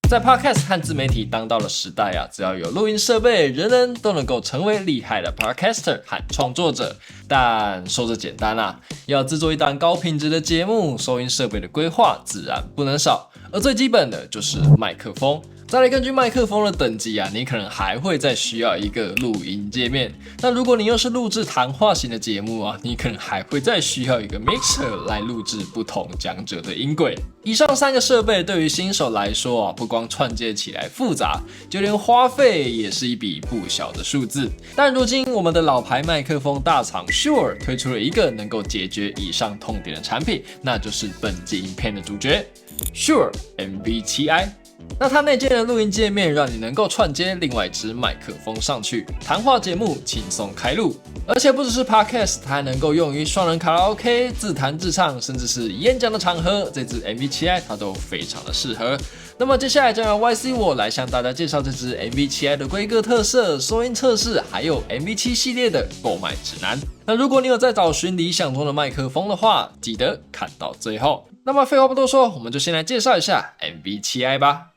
在 Podcast 和自媒体当道的时代啊，只要有录音设备，人人都能够成为厉害的 Podcaster 和创作者。但说着简单啊，要制作一档高品质的节目，收音设备的规划自然不能少，而最基本的就是麦克风。再来根据麦克风的等级啊，你可能还会再需要一个录音界面。那如果你又是录制谈话型的节目啊，你可能还会再需要一个 mixer 来录制不同讲者的音轨。以上3个设备对于新手来说啊，不光串接起来复杂，就连花费也是一笔不小的数字。但如今我们的老牌麦克风大厂 Shure 推出了一个能够解决以上痛点的产品，那就是本集影片的主角 Shure MV7i。那它内建的录音界面让你能够串接另外一支麦克风上去，谈话节目轻松开录。而且不只是 Podcast， 它还能够用于双人卡拉 OK、自弹自唱，甚至是演讲的场合，这支 MV7i 它都非常的适合。那么接下来将由 YC 我来向大家介绍这支 MV7i 的规格特色、收音测试，还有 MV7 系列的购买指南。那如果你有在找寻理想中的麦克风的话，记得看到最后。那么废话不多说，我们就先来介绍一下 MV7i 吧。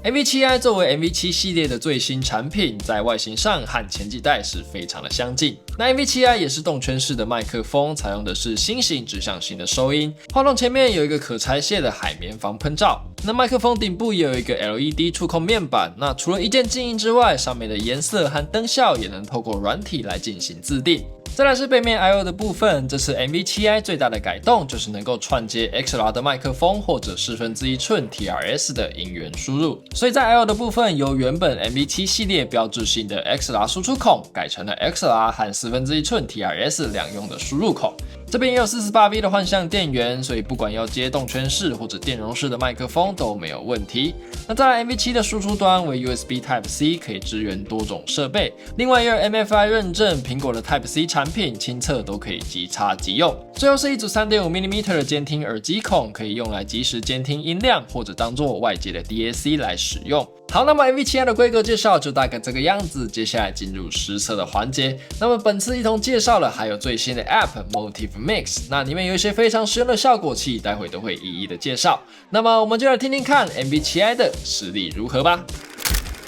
MV7i 作为 MV7 系列的最新产品，在外形上和前几代是非常的相近。那 MV7i 也是动圈式的麦克风，采用的是新型指向型的收音。话筒前面有一个可拆卸的海绵防喷罩。那麦克风顶部也有一个 LED 触控面板。那除了一键静音之外，上面的颜色和灯效也能透过软体来进行自定。再来是背面 I/O 的部分，这次 MV7i 最大的改动就是能够串接 XLR 的麦克风或者1/4寸 TRS 的音源输入，所以在 I/O 的部分由原本 MV7 系列标志性的 XLR 输出孔改成了 XLR 和1/4寸 TRS 两用的输入孔。这边也有 48V 的幻象电源，所以不管要接动圈式或者电容式的麦克风都没有问题。那再来 MV7 的输出端为 USB Type-C， 可以支援多种设备，另外也有 MFI 认证，苹果的 Type-C 产品亲测都可以即插即用。最后是一组 3.5mm 的监听耳机孔，可以用来即时监听音量，或者当做外接的 DAC 来使用。好，那么 MV7i 的规格介绍就大概这个样子，接下来进入实测的环节。那么本次一同介绍了还有最新的 App Motive Mix， 那里面有一些非常实用的效果器，待会都会一一的介绍。那么我们就来听听看 MV7i 的实力如何吧。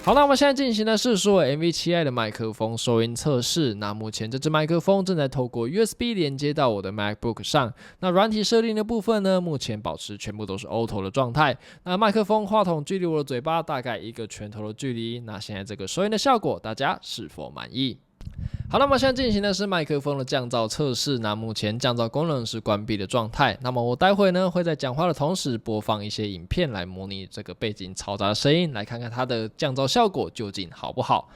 好，那我们现在进行的是说 MV7i 的麦克风收音测试。那目前这支麦克风正在透过 USB 连接到我的 MacBook 上。那软体设定的部分呢，目前保持全部都是 Auto 的状态。那麦克风话筒距离我的嘴巴大概1个拳头的距离。那现在这个收音的效果，大家是否满意？好，那么现在进行的是麦克风的降噪测试。那目前降噪功能是关闭的状态。那么我待会呢会在讲话的同时播放一些影片来模拟这个背景嘈杂的声音，来看看它的降噪效果究竟好不好。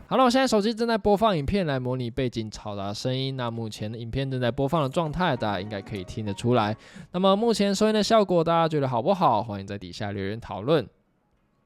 好了，我现在手机正在播放影片来模拟背景嘈杂的声音。那目前的影片正在播放的状态，大家应该可以听得出来。那么目前收音的效果，大家觉得好不好？欢迎在底下留言讨论。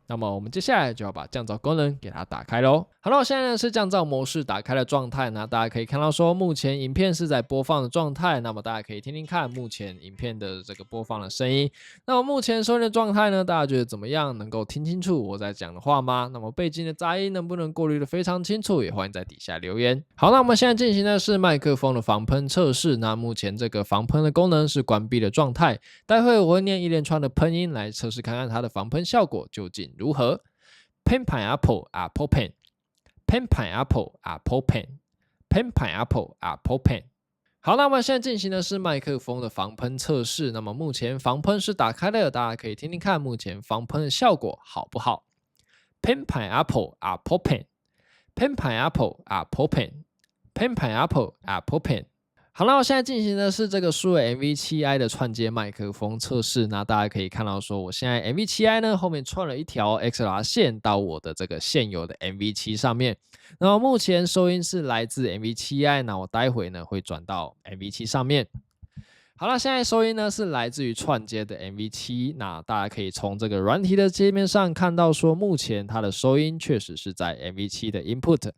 那么我们接下来就要把降噪功能给它打开咯。好了，现在呢是降噪模式打开的状态。那大家可以看到说目前影片是在播放的状态。那么大家可以听听看目前影片的这个播放的声音。那么目前收音的状态呢，大家觉得怎么样？能够听清楚我在讲的话吗？那么背景的杂音能不能过滤的非常清楚？也欢迎在底下留言。好，那我们现在进行的是麦克风的防喷测试。那目前这个防喷的功能是关闭的状态。待会我会念一连串的喷音来测试看看它的防喷效果究竟如何。Pen pineapple apple pen Pen pineapple apple pen Pen pineapple apple pen。 好，那我们现在进行的是麦克风的防喷测试。那么目前防喷是打开的，大家可以听听看目前防喷的效果好不好。 Pen pineapple apple pen Pen pineapple apple pen Pen pineapple apple pen。好，那我现在进行的是这个Shure MV7i 的串接麦克风测试。那大家可以看到说我现在 MV7i 呢后面串了一条 XLR 线到我的这个现有的 MV7 上面。那么目前收音是来自 MV7i， 那我待会呢会转到 MV7 上面。好了，现在收音呢是来自于串接的 MV7， 那大家可以从这个软体的界面上看到说目前它的收音确实是在 MV7 的 input。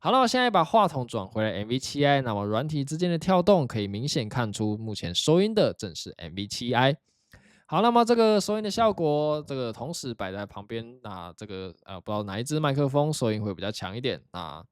好了，我现在把话筒转回来 MV7i， 那么软体之间的跳动可以明显看出目前收音的正是 MV7i。 好，那么这个收音的效果，这个同时摆在旁边，那这个不知道哪一支麦克风收音会比较强一点，那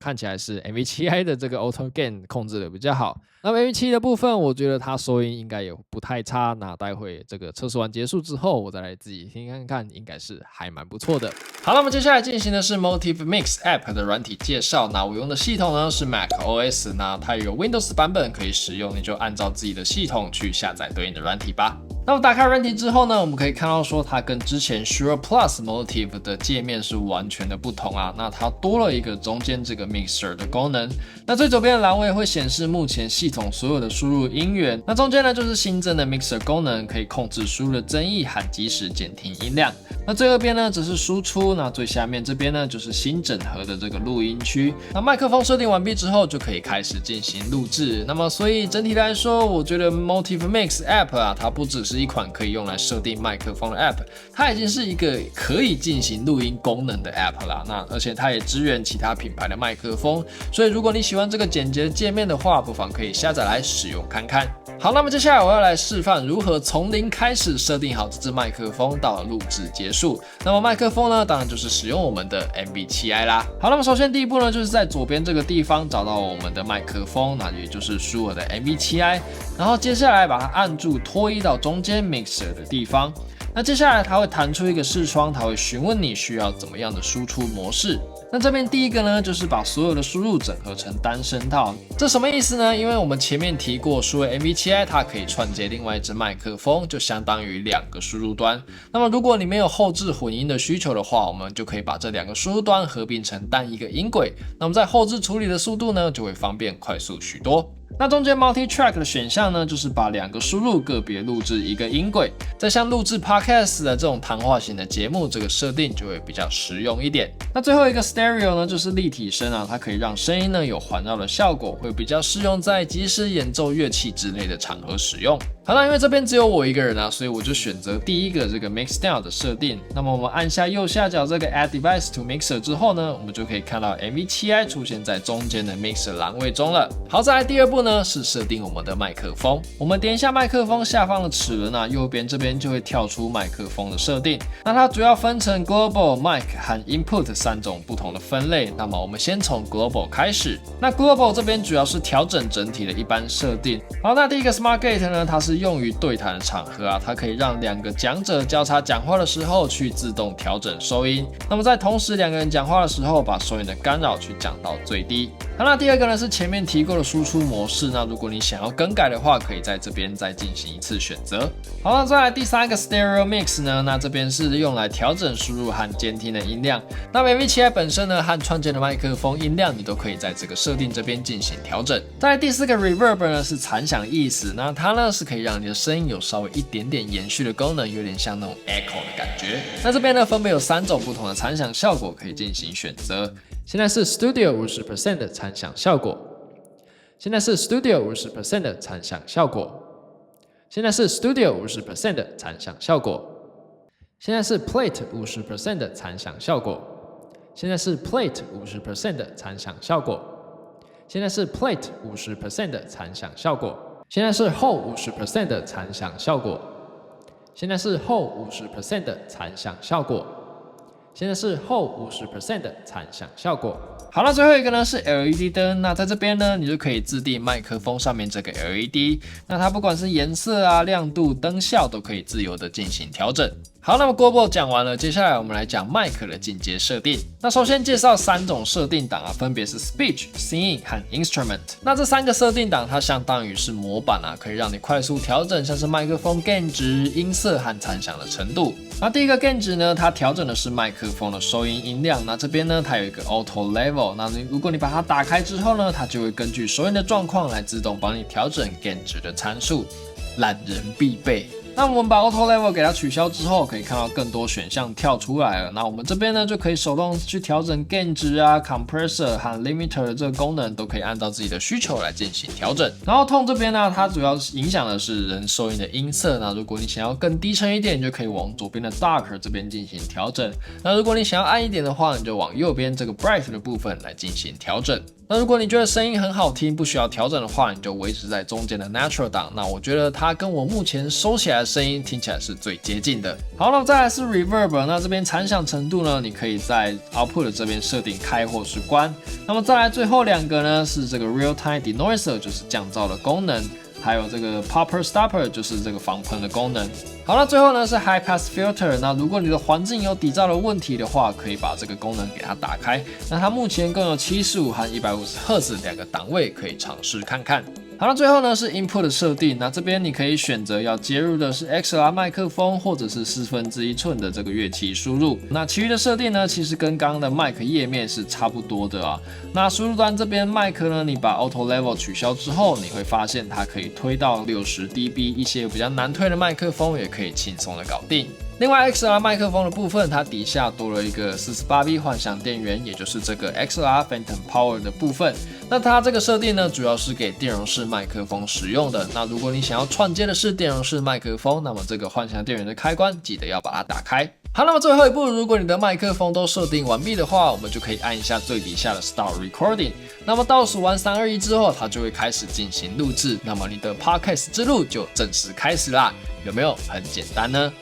看起来是 MV7i 的这个 Auto Gain 控制的比较好。那么 MV7 的部分，我觉得它收音应该也不太差。那待会这个测试完结束之后，我再来自己听看看，应该是还蛮不错的。好，那么接下来进行的是 Motiv Mix App 的软体介绍。那我用的系统呢是 Mac OS， 那它有 Windows 版本可以使用，你就按照自己的系统去下载对应的软体吧。那么打开软体之后呢，我们可以看到说它跟之前 Shure Plus Motiv 的界面是完全的不同啊。那它多了一个中间这个 Mixer 的功能。那最左边的栏位会显示目前系统所有的输入音源。那中间呢就是新增的 Mixer 功能，可以控制输入的增益和即时减停音量。那最右边呢则是输出，那最下面这边呢就是新整合的这个录音区。那麦克风设定完毕之后，就可以开始进行录制。那么所以整体来说，我觉得 Motiv Mix App 啊，它不只是一款可以用来设定麦克风的 App， 它已经是一个可以进行录音功能的 App 啦。那而且它也支援其他品牌的麦克风，所以如果你喜欢这个简洁的界面的话，不妨可以下载来使用看看。好，那么接下来我要来示范如何从零开始设定好这支麦克风到录制结束。那么麦克风呢，当然就是使用我们的 MV7i 啦。好，那么首先第一步呢，就是在左边这个地方找到我们的麦克风，那也就是输入的 MV7i， 然后接下来把它按住拖移到中间 Mixer 的地方。那接下来它会弹出一个视窗，它会询问你需要怎么样的输出模式。那这边第一个呢，就是把所有的输入整合成单声道。这什么意思呢？因为我们前面提过，输入 MV7i 它可以串接另外一支麦克风，就相当于2个输入端。那么如果你没有后置混音的需求的话，我们就可以把这2个输入端合并成单一个音轨。那么在后置处理的速度呢，就会方便快速许多。那中间 Multi-Track 的选项呢，就是把2个输入个别录制一个音轨。在像录制 Podcast 的这种谈话型的节目，这个设定就会比较实用一点。那最后一个 Stereo 呢，就是立体声啊，它可以让声音呢有环绕的效果，会比较适用在即时演奏乐器之类的场合使用。好了，因为这边只有我一个人啊，所以我就选择第一个这个 Mix Down 的设定。那么我们按下右下角这个 Add Device to Mixer 之后呢，我们就可以看到 MV7i 出现在中间的 Mixer 栏位中了。好，再来第二步呢，是设定我们的麦克风。我们点一下麦克风下方的齿轮啊，右边这边就会跳出麦克风的设定。那它主要分成 Global、Mic 和 Input 3种不同的分类。那么我们先从 Global 开始。那 Global 这边主要是调整整体的一般设定。好，那第一个 Smart Gate 呢，它是用于对谈的场合啊，它可以让2个讲者交叉讲话的时候去自动调整收音。那么在同时2个人讲话的时候，把收音的干扰去降到最低。好，那第二个呢是前面提过的输出模式。那如果你想要更改的话，可以在这边再进行一次选择。好，那再来第3个 Stereo Mix 呢，那这边是用来调整输入和监听的音量。那 MV7i 本身呢和串接的麦克风音量，你都可以在这个设定这边进行调整。再来第4个 Reverb 呢是残响意思，那它呢是可以让你的声音有稍微一点点延续的功能，有点像那种 echo 的感觉。那这边呢分别有3种不同的残响效果可以进行选择。现在是 Studio 50% 的残响效果。现在是 Studio 50% 的残响效果。现在是 Studio 50% 的残响效果。现在是 Plate 50% 的残响效果。现在是 Plate 50% 的残响效果。现在是 Plate 50% 的残响效果。现在是后 50% 的残响效果。现在是后 50% 的残响效果。现在是后 50% 的残响效果。好了，最后一个呢是 LED 灯。那在这边呢，你就可以自定麦克风上面这个 LED， 那它不管是颜色啊、亮度、灯效都可以自由的进行调整。好，那么 Global 讲完了，接下来我们来讲麦克的进阶设定。那首先介绍3种设定档啊，分别是 Speech、Singing 和 Instrument。那这3个设定档它相当于是模板啊，可以让你快速调整像是麦克风 Gain 值、音色和残响的程度。那第一个 Gain 值呢，它调整的是麦克风的收音音量。那这边呢，它有一个 Auto Level。那如果你把它打开之后呢，它就会根据收音的状况来自动帮你调整 Gain 值的参数，懒人必备。那我们把 Auto Level 给它取消之后，可以看到更多选项跳出来了。那我们这边呢，就可以手动去调整 Gain 值啊、Compressor 和 Limiter 的这个功能，都可以按照自己的需求来进行调整。然后 Tone 这边呢，它主要影响的是人收音的音色。那如果你想要更低沉一点，你就可以往左边的 Dark 这边进行调整。那如果你想要暗一点的话，你就往右边这个 Bright 的部分来进行调整。那如果你觉得声音很好听，不需要调整的话，你就维持在中间的 Natural 档。那我觉得它跟我目前收起来的声音听起来是最接近的。好，那再来是 Reverb， 那这边残响程度呢，你可以在 Output 这边设定开或是关。那么再来最后2个呢，是这个 Real Time Denoiser， 就是降噪的功能。还有这个 Popper Stopper 就是这个防喷的功能。好，那最后呢是 High Pass Filter。那如果你的环境有底噪的问题的话，可以把这个功能给它打开。那它目前共有75和150赫兹2个档位，可以尝试看看。好，那最后呢是 Input 的设定。那这边你可以选择要接入的是 XLR 麦克风，或者是1/4寸的这个乐器输入。那其余的设定呢，其实跟刚刚的麦克页面是差不多的啊。那输入端这边麦克呢，你把 Auto Level 取消之后，你会发现它可以推到60 dB， 一些比较难推的麦克风也可以轻松的搞定。另外 XLR 麦克风的部分，它底下多了一个 48V 幻想电源，也就是这个 XLR Phantom Power 的部分。那它这个设定呢，主要是给电容式麦克风使用的。那如果你想要串接的是电容式麦克风，那么这个幻想电源的开关记得要把它打开。好，那么最后一步，如果你的麦克风都设定完毕的话，我们就可以按一下最底下的 Start Recording。那么倒数完3、2、1之后，它就会开始进行录制。那么你的 Podcast 之路就正式开始啦，有没有很简单呢？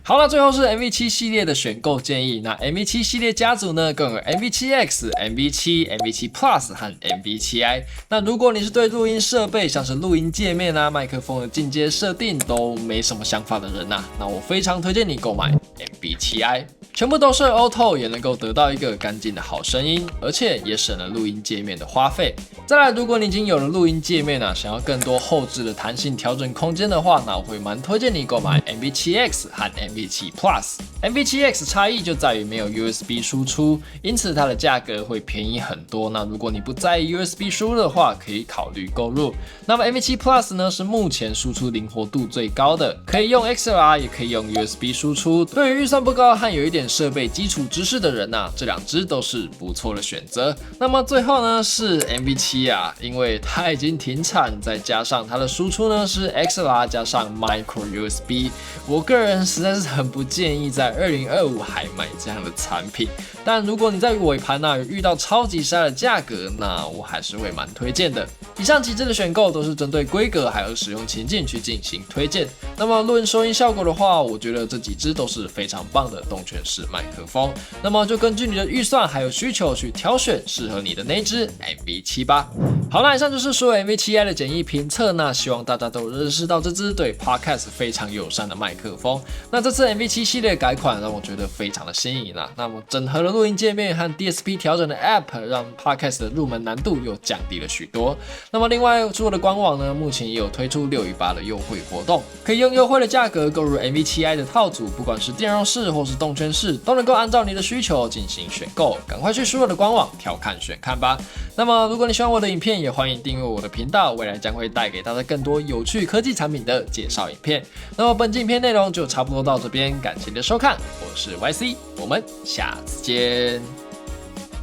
好了，最后是 MV7 系列的选购建议。那 MV7 系列家族呢，共有 MV7X、MV7、MV7 Plus 和 MV7i。那如果你是对录音设备，像是录音界面啊、麦克风的进阶设定都没什么想法的人那我非常推荐你购买 MV7i。全部都是 Auto， 也能够得到一个干净的好声音，而且也省了录音界面的花费。再来，如果你已经有了录音界面想要更多后置的弹性调整空间的话，那我会蛮推荐你购买 MV7X 和 MV7 Plus。MV7X 差异就在于没有 USB 输出，因此它的价格会便宜很多。那如果你不在意 USB 输入的话，可以考虑购入。那么 MV7 Plus 呢，是目前输出灵活度最高的，可以用 XLR 也可以用 USB 输出。对于预算不高和有一点设备基础知识的人这2支都是不错的选择。那么最后呢是 MV7 因为它已经停产，再加上它的输出呢是 XLR 加上 Micro USB， 我个人实在是很不建议在2025还买这样的产品。但如果你在尾盘有遇到超级杀的价格，那我还是会蛮推荐的。以上几支的选购都是针对规格还有使用情境去进行推荐。那么论收音效果的话，我觉得这几支都是非常棒的动圈式麦克风。那么就根据你的预算还有需求去挑选适合你的那支 MV7 吧。好了，以上就是所有 MV7i 的简易评测。那希望大家都认识到这支对 Podcast 非常友善的麦克风。那这次 MV7 系列改款让我觉得非常的新颖那么整合了录音界面和 DSP 调整的 App， 让 Podcast 的入门难度又降低了许多。那么另外，所有的官网呢，目前也有推出618的优惠活动，可以用优惠的价格购入 MV7i 的套组，不管是电容式或是动圈式，都能够按照你的需求进行选购。赶快去所有的官网挑看选看吧。那么如果你喜欢我的影片，也欢迎订阅我的频道，未来将会带给大家更多有趣科技产品的介绍影片。那么本期影片内容就差不多到这边，感谢你的收看，我是 YC， 我们下次见，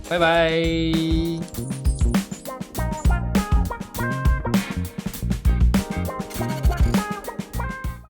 拜拜。